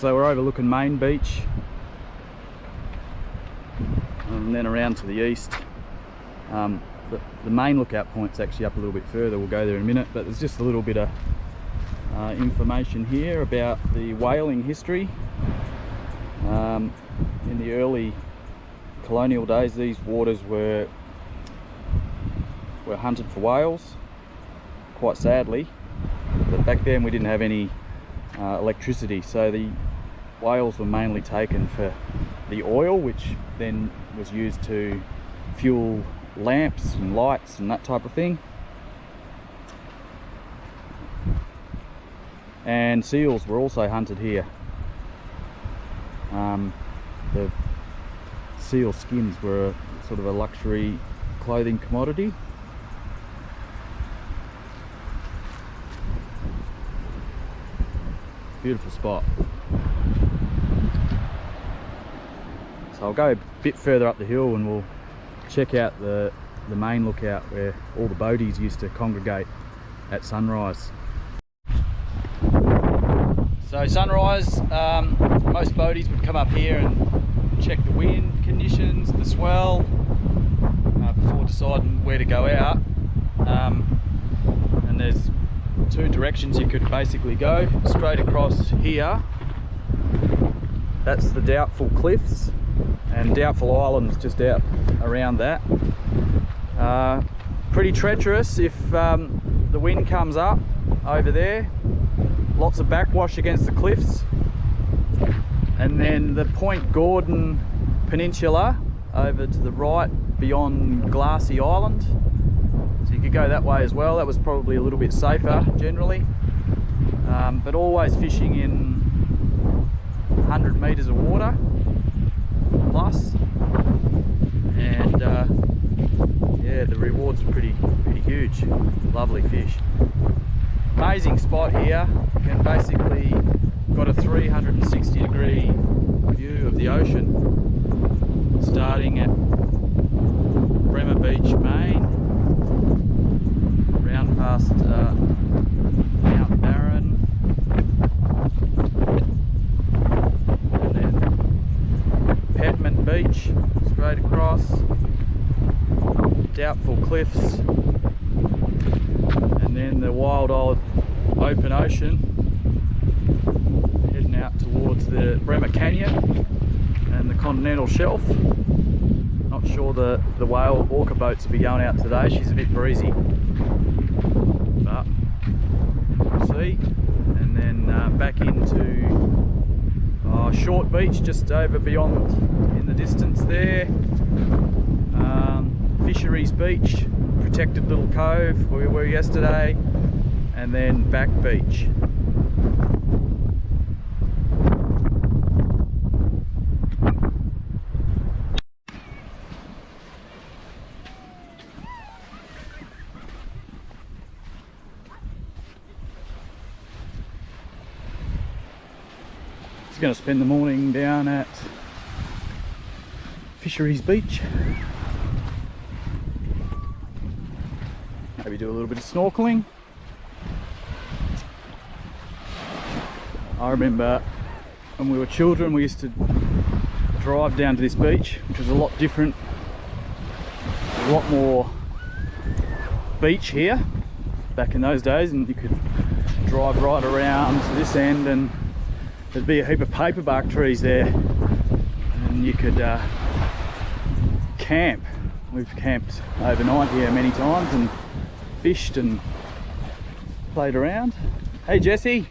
so we're overlooking Main Beach, and then around to the east. The main lookout point's actually up a little bit further. We'll go there in a minute, but there's just a little bit of information here about the whaling history. In the early colonial days, these waters were hunted for whales, quite sadly, but back then we didn't have any electricity, so the whales were mainly taken for the oil, which then was used to fuel lamps and lights and that type of thing. And seals were also hunted here. The seal skins were sort of a luxury clothing commodity. Beautiful spot. So I'll go a bit further up the hill and we'll check out the main lookout where all the boaties used to congregate at sunrise. So sunrise, most boaties would come up here and check the wind conditions, the swell, before deciding where to go out. And there's two directions you could basically go. Straight across here, that's the Doubtful Cliffs, and Doubtful Island's just out around that. Pretty treacherous if the wind comes up over there. Lots of backwash against the cliffs. And then the Point Gordon Peninsula over to the right beyond Glassy Island. So you could go that way as well. That was probably a little bit safer generally. But always fishing in 100 metres of water plus. And yeah, the rewards are pretty huge. Lovely fish. Amazing spot here. You can basically got a 360-degree view of the ocean, starting at Bremer Beach, Maine, round past Mount Barron, and then Petman Beach, straight across, Doubtful Cliffs, and then the wild old open ocean, heading out towards the Bremer Canyon and the continental shelf. Not sure the whale orca boats will be going out today. She's a bit breezy, but we'll see. And then back into Short Beach, just over beyond in the distance there. Fisheries Beach, protected little cove where we were yesterday, and then Back Beach. Just going to spend the morning down at Fisheries Beach. Maybe do a little bit of snorkeling. I remember when we were children, we used to drive down to this beach, which was a lot different, a lot more beach here back in those days, and you could drive right around to this end and there'd be a heap of paperbark trees there, and you could camp. We've camped overnight here many times and fished and played around. Hey Jessie.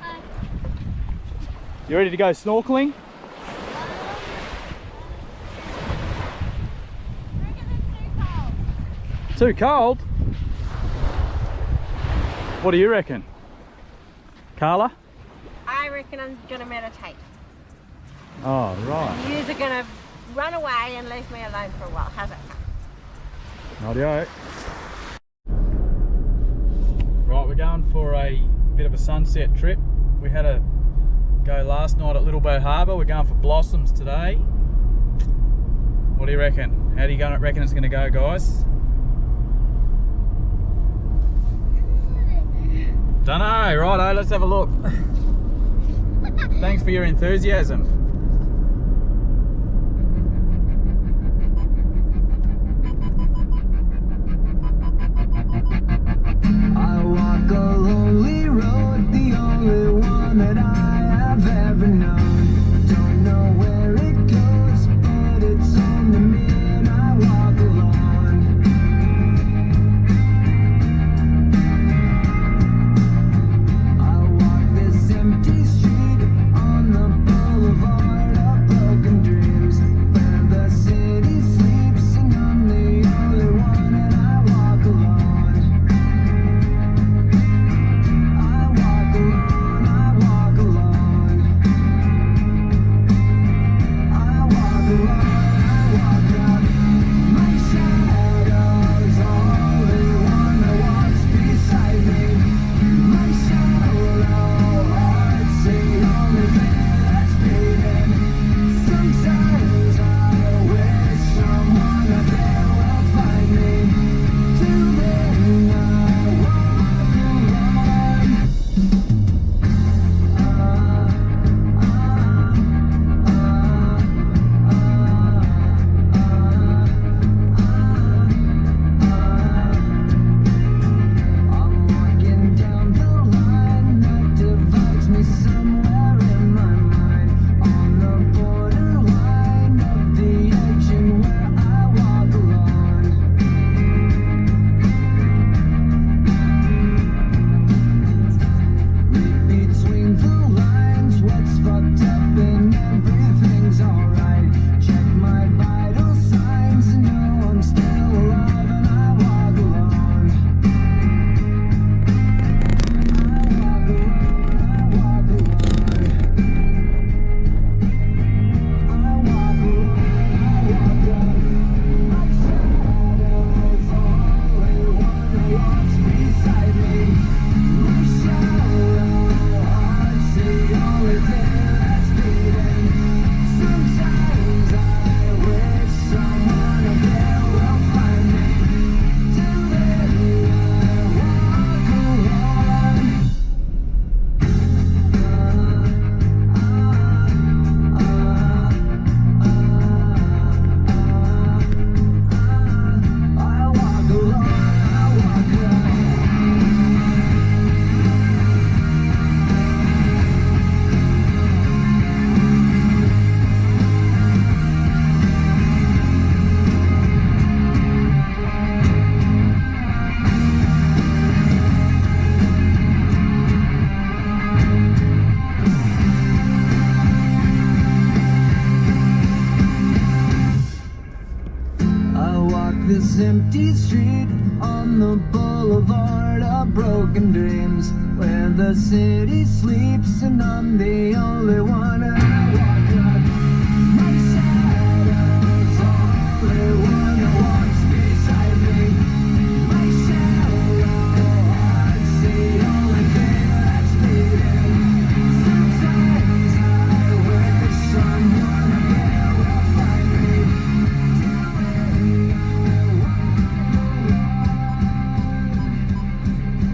Hi. You ready to go snorkeling? I reckon it's Too cold? What do you reckon? Carla? I reckon I'm gonna meditate. Oh, right. Yous are gonna run away and leave me alone for a while. How's that? Rightio. Right, we're going for a bit of a sunset trip. We had a go last night at Little Bow Harbour. We're going for blossoms today. What do you reckon? How do you reckon it's going to go, guys? Dunno. Righto, let's have a look. Thanks for your enthusiasm. I walk a lonely road, the only one that I have ever known. Don't know where it goes, but it's home to me, and I walk alone. I walk this empty street on the boulevard of broken dreams, where the city sleeps and I'm the only one, and I walk alone. This empty street on the boulevard of broken dreams, where the city sleeps and I'm the only one.